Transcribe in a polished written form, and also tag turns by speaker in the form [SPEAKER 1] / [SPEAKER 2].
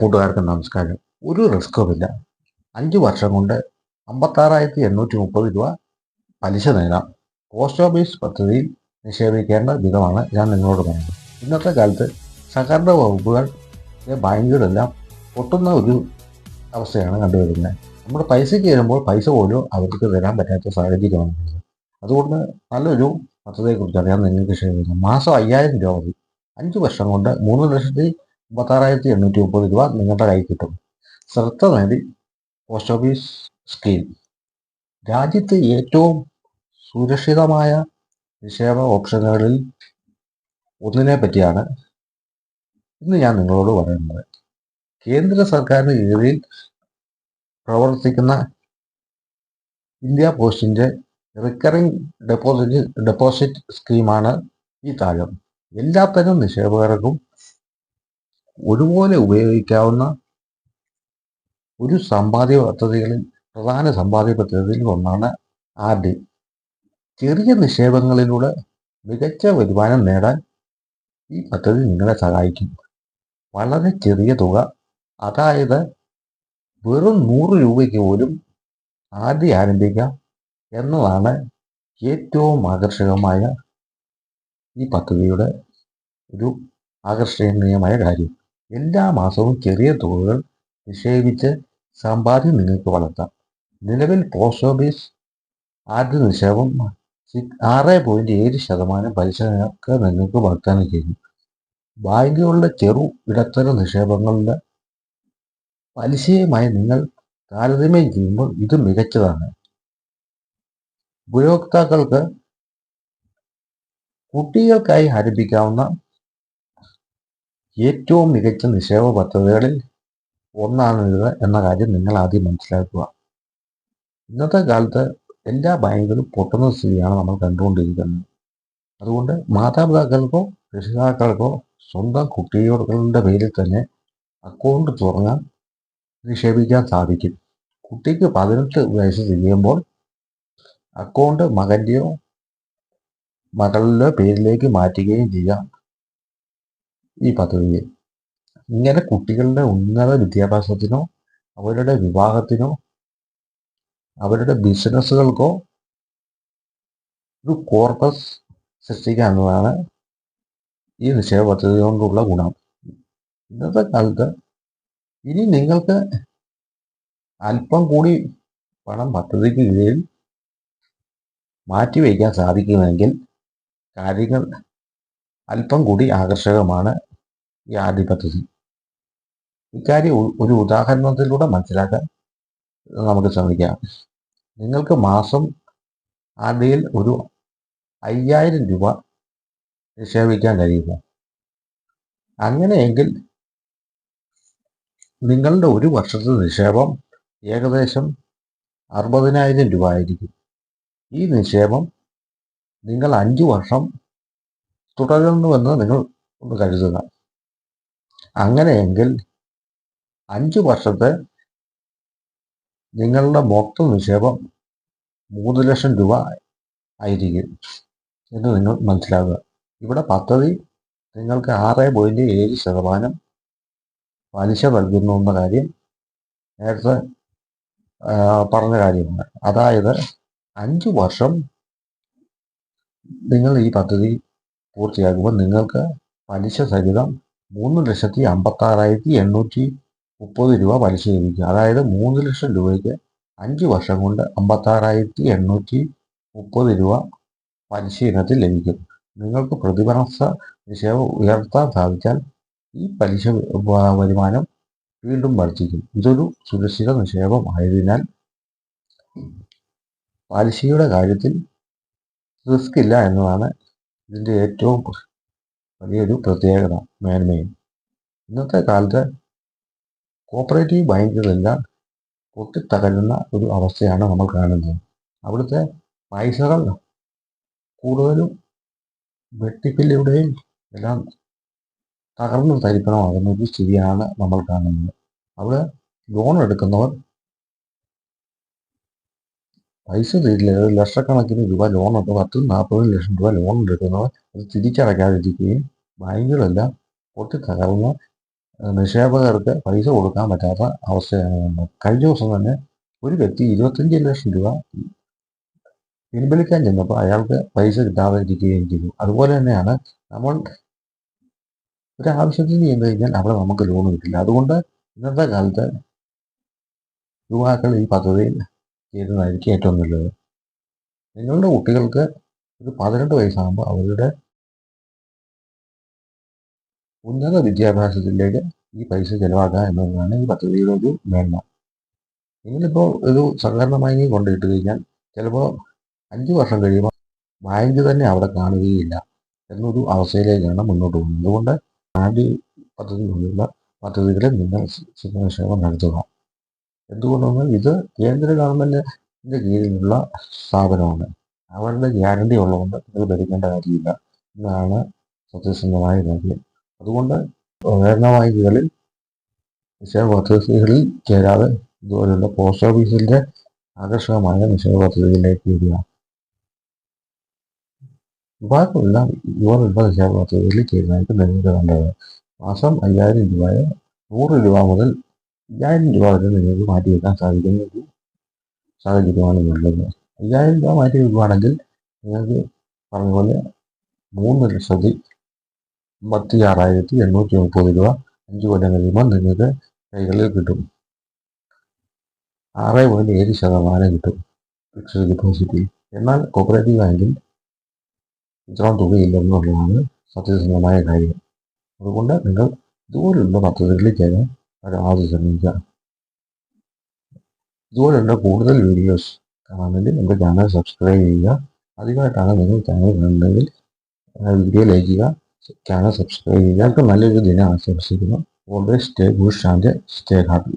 [SPEAKER 1] കൂട്ടുകാർക്ക് നമസ്കാരം. ഒരു റിസ്ക്കുമില്ല. 5 വർഷം കൊണ്ട് 56,830 രൂപ പലിശ നേടാം. പോസ്റ്റ് ഓഫീസ് പദ്ധതിയിൽ നിക്ഷേപിക്കേണ്ട വിധമാണ് ഞാൻ നിങ്ങളോട് പറയുന്നത്. ഇന്നത്തെ കാലത്ത് സഹകരണ വകുപ്പുകളിലെ ബാങ്കുകളെല്ലാം പൊട്ടുന്ന ഒരു അവസ്ഥയാണ് കണ്ടുവരുന്നത്. നമ്മുടെ പൈസയ്ക്ക് വരുമ്പോൾ പൈസ പോലും അവർക്ക് തരാൻ പറ്റാത്ത സാഹചര്യമാണ്. അതുകൊണ്ട് നല്ലൊരു പദ്ധതിയെക്കുറിച്ചാണ് ഞാൻ നിങ്ങൾക്ക് ഷെയർ ചെയ്യുന്നത്. മാസം 5,000 രൂപ മതി. 5 വർഷം കൊണ്ട് 3,56,830 രൂപ നിങ്ങളുടെ കയ്യിൽ കിട്ടും. ശ്രദ്ധ നേടി പോസ്റ്റ് ഓഫീസ് സ്കീം രാജ്യത്ത് ഏറ്റവും സുരക്ഷിതമായ നിക്ഷേപ ഓപ്ഷനുകളിൽ ഒന്നിനെ പറ്റിയാണ് ഇന്ന് ഞാൻ നിങ്ങളോട് പറയുന്നത്. കേന്ദ്ര സർക്കാരിന് കീഴിൽ പ്രവർത്തിക്കുന്ന ഇന്ത്യ പോസ്റ്റിന്റെ റിക്കറിംഗ് ഡെപ്പോസിറ്റ് സ്കീമാണ് ഈ താഴം. എല്ലാത്തരം നിക്ഷേപകർക്കും ഒരുപോലെ ഉപയോഗിക്കാവുന്ന ഒരു പ്രധാന സമ്പാദ്യ പദ്ധതികളിൽ ഒന്നാണ് RD. ചെറിയ നിക്ഷേപങ്ങളിലൂടെ മികച്ച വരുമാനം നേടാൻ ഈ പദ്ധതി നിങ്ങളെ സഹായിക്കും. വളരെ ചെറിയ തുക, അതായത് വെറും 100 രൂപയ്ക്ക് പോലും RD ആരംഭിക്കാം എന്നതാണ് ഏറ്റവും ആകർഷകമായ ഈ പദ്ധതിയുടെ ഒരു ആകർഷണീയമായ കാര്യം. എല്ലാ മാസവും ചെറിയ തുകകൾ നിക്ഷേപിച്ച് സമ്പാദ്യം നിങ്ങൾക്ക് വളർത്താം. നിലവിൽ പോസ്റ്റ് ഓഫീസ് RD നിക്ഷേപം 6.7% പലിശക്ക് നിങ്ങൾക്ക് വാഗ്ദാനം ചെയ്യുന്നു. ബാങ്കുകളുടെ ഇടത്തരം നിക്ഷേപങ്ങളുടെ പലിശയുമായി നിങ്ങൾ താരതമ്യം ചെയ്യുമ്പോൾ ഇത് മികച്ചതാണ്. ഉപയോക്താക്കൾക്ക് കുട്ടികൾക്കായി ആരംഭിക്കാവുന്ന ഏറ്റവും മികച്ച നിക്ഷേപ പദ്ധതികളിൽ ഒന്നാണിത് എന്ന കാര്യം നിങ്ങൾ ആദ്യം മനസ്സിലാക്കുക. ഇന്നത്തെ കാലത്ത് എല്ലാ ബാങ്കുകളും പൊട്ടുന്ന സ്ഥിതിയാണ് നമ്മൾ കണ്ടുകൊണ്ടിരിക്കുന്നത്. അതുകൊണ്ട് മാതാപിതാക്കൾക്കോ രക്ഷിതാക്കൾക്കോ സ്വന്തം കുട്ടികളുടെ പേരിൽ തന്നെ അക്കൗണ്ട് തുറന്നാൽ നിക്ഷേപിക്കാൻ സാധിക്കും. കുട്ടിക്ക് 18 വയസ്സ് തികയുമ്പോൾ അക്കൗണ്ട് മകൻ്റെയോ മകളുടെ പേരിലേക്ക് മാറ്റുകയും ചെയ്യാം ഈ പദ്ധതിയിൽ. ഇങ്ങനെ കുട്ടികളുടെ ഉന്നത വിദ്യാഭ്യാസത്തിനോ അവരുടെ വിവാഹത്തിനോ അവരുടെ ബിസിനസ്സുകൾക്കോ ഒരു കോർപ്പസ് സൃഷ്ടിക്കുക എന്നതാണ് ഈ നിക്ഷേപ പദ്ധതി കൊണ്ടുള്ള ഗുണം. ഇന്നത്തെ കാലത്ത് ഇനി നിങ്ങൾക്ക് അല്പം കൂടി പണം പദ്ധതിക്ക് കീഴിൽ മാറ്റിവെക്കാൻ സാധിക്കുമെങ്കിൽ കാര്യങ്ങൾ അല്പം കൂടി ആകർഷകമാണ് ഈ RD പദ്ധതി. ഇക്കാര്യം ഒരു ഉദാഹരണത്തിലൂടെ മനസ്സിലാക്കാൻ നമുക്ക് ശ്രമിക്കാം. നിങ്ങൾക്ക് മാസം RDയിൽ ഒരു 5,000 രൂപ നിക്ഷേപിക്കാൻ കഴിയുക. അങ്ങനെയെങ്കിൽ നിങ്ങളുടെ ഒരു വർഷത്തെ നിക്ഷേപം ഏകദേശം 60,000 രൂപ ആയിരിക്കും. ഈ നിക്ഷേപം നിങ്ങൾ 5 വർഷം തുടരുന്നുവെന്ന് നിങ്ങൾ ഒന്ന് കരുതുക. അങ്ങനെയെങ്കിൽ 5 വർഷത്തെ നിങ്ങളുടെ മൊത്തം നിക്ഷേപം 3 ലക്ഷം രൂപ ആയിരിക്കും എന്ന് നിങ്ങൾ മനസ്സിലാക്കുക. ഇവിടെ പദ്ധതി നിങ്ങൾക്ക് 6.7% പലിശ നൽകുന്നു എന്ന കാര്യം നേരത്തെ പറഞ്ഞ കാര്യമാണ്. അതായത് 5 വർഷം നിങ്ങൾ ഈ പദ്ധതി പൂർത്തിയാക്കുമ്പോൾ നിങ്ങൾക്ക് പലിശ സഹിതം 3,56,830 രൂപ പലിശ ലഭിക്കും. അതായത് 3 ലക്ഷം രൂപയ്ക്ക് 5 വർഷം കൊണ്ട് 56,830 രൂപ പലിശ ഇനത്തിൽ ലഭിക്കും. നിങ്ങൾക്ക് പ്രതിമാസ നിക്ഷേപം ഉയർത്താൻ സാധിച്ചാൽ ഈ പലിശ വരുമാനം വീണ്ടും വർദ്ധിക്കും. ഇതൊരു സുരക്ഷിത നിക്ഷേപം ആയതിനാൽ പലിശയുടെ കാര്യത്തിൽ റിസ്ക് ഇല്ല എന്നതാണ് ഇതിൻ്റെ ഏറ്റവും വലിയൊരു പ്രത്യേകത, മേന്മയും. ഇന്നത്തെ കാലത്ത് കോപ്പറേറ്റീവ് ബാങ്കുകളെല്ലാം പൊട്ടിത്തകരുന്ന ഒരു അവസ്ഥയാണ് നമ്മൾ കാണുന്നത്. അവിടുത്തെ പൈസകൾ കൂടുതലും വെട്ടിപ്പിലൂടെയും എല്ലാം തകർന്നു തരിപ്പണമാകുന്ന ഒരു സ്ഥിതിയാണ് നമ്മൾ കാണുന്നത്. അവിടെ ലോൺ എടുക്കുന്നവർ പൈസ തരില്ല. ലക്ഷക്കണക്കിന് രൂപ ലോൺ ഉണ്ട്, 10-40 ലക്ഷം രൂപ ലോൺ എടുക്കുന്നവർ അത് തിരിച്ചടയ്ക്കാതിരിക്കുകയും ബാങ്കുകളെല്ലാം പൊട്ടിത്തകർന്ന് നിക്ഷേപകർക്ക് പൈസ കൊടുക്കാൻ പറ്റാത്ത അവസ്ഥയാണ് വന്നത്. കഴിഞ്ഞ ദിവസം തന്നെ ഒരു വ്യക്തി 25 ലക്ഷം രൂപ പിൻവലിക്കാൻ ചെന്നപ്പോൾ അയാൾക്ക് പൈസ കിട്ടാതെ ഇരിക്കുകയും ചെയ്തു. അതുപോലെ തന്നെയാണ് നമ്മൾ ഒരു ആവശ്യത്തിന് ചെന്ന് കഴിഞ്ഞാൽ അവിടെ നമുക്ക് ലോൺ കിട്ടില്ല. അതുകൊണ്ട് ഇന്നത്തെ കാലത്ത് യുവാക്കൾ ഈ പദ്ധതിയിൽ ചേരുന്നതായിരിക്കും ഏറ്റവും നല്ലത്. നിങ്ങളുടെ കുട്ടികൾക്ക് ഒരു 18 വയസ്സാകുമ്പോൾ അവരുടെ ഉന്നത വിദ്യാഭ്യാസത്തിലേക്ക് ഈ പൈസ ചെലവാക്കുക എന്നതാണ് ഈ പദ്ധതിയുടെ ഒരു മേന്മ. നിങ്ങളിപ്പോൾ ഒരു സഹകരണ ബാങ്കിൽ കൊണ്ടിട്ട് കഴിഞ്ഞാൽ ചിലപ്പോൾ 5 വർഷം കഴിയുമ്പോൾ ബാങ്ക് തന്നെ അവിടെ കാണുകയില്ല എന്നൊരു അവസ്ഥയിലേക്കാണ് മുന്നോട്ട് പോകുന്നത്. അതുകൊണ്ട് ആദ്യ പദ്ധതി പോലുള്ള പദ്ധതികളിൽ നിങ്ങൾ നിക്ഷേപം നടത്തുക. എന്തുകൊണ്ടെന്നാൽ ഇത് കേന്ദ്ര ഗവൺമെൻറ്റിൻ്റെ കീഴിലുള്ള സ്ഥാപനമാണ്. അവരുടെ ഗ്യാരണ്ടി ഉള്ളതുകൊണ്ട് നിങ്ങൾ ഭരിക്കേണ്ട കാര്യമില്ല എന്നാണ് സത്യസന്ധമായ കാര്യം. അതുകൊണ്ട് സഹകരണ ബാങ്കുകളിൽ നിക്ഷേപ പദ്ധതികളിൽ ചേരാതെ ഇതുപോലുള്ള പോസ്റ്റ് ഓഫീസിൻ്റെ ആകർഷകമായ നിക്ഷേപ പദ്ധതികളിലേക്ക് വരിക. യുവാക്കളെല്ലാം ഇതുപോലുള്ള നിക്ഷേപ പദ്ധതികളിൽ ചേരുന്നതായിട്ട് നിങ്ങൾക്ക് കണ്ടത്. മാസം 5000 രൂപയോ 100 രൂപ മുതൽ 5000 രൂപ വരെ നിങ്ങൾക്ക് മാറ്റിവെക്കാൻ സാധിക്കുന്ന ഒരു സാഹചര്യമാണ് ഉള്ളത്. 5000 രൂപ മാറ്റി വെക്കുകയാണെങ്കിൽ നിങ്ങൾക്ക് പറഞ്ഞ പോലെ 3,56,830 രൂപ 5 കൊല്ലം കഴിയുമ്പോൾ നിങ്ങൾക്ക് കൈകളിൽ കിട്ടും. 6.7% കിട്ടും ഫിക്സഡ് ഡിപ്പോസിറ്റിൽ. എന്നാൽ കോപ്പറേറ്റീവ് ബാങ്കിൽ ഇത്രയും തുകയില്ലെന്നുള്ളതാണ് സത്യസന്ധമായ കാര്യം. അതുകൊണ്ട് നിങ്ങൾ ഇതുപോലുള്ള പദ്ധതികളിൽ ചേരാൻ പരമാവധി ശ്രമിക്കുക. ഇതുപോലുള്ള കൂടുതൽ വീഡിയോസ് കാണാൻ വേണ്ടി നമ്മുടെ ചാനൽ സബ്സ്ക്രൈബ് ചെയ്യുക. ആദ്യമായിട്ടാണ് നിങ്ങൾ ചാനൽ കാണുന്നതെങ്കിൽ വീഡിയോ ലൈക്ക് ചെയ്യുക, ചാനൽ സബ്സ്ക്രൈബ് ചെയ്യുക. നല്ലൊരു ദിനം ആശംസിക്കുന്നു. Always stay good and stay happy.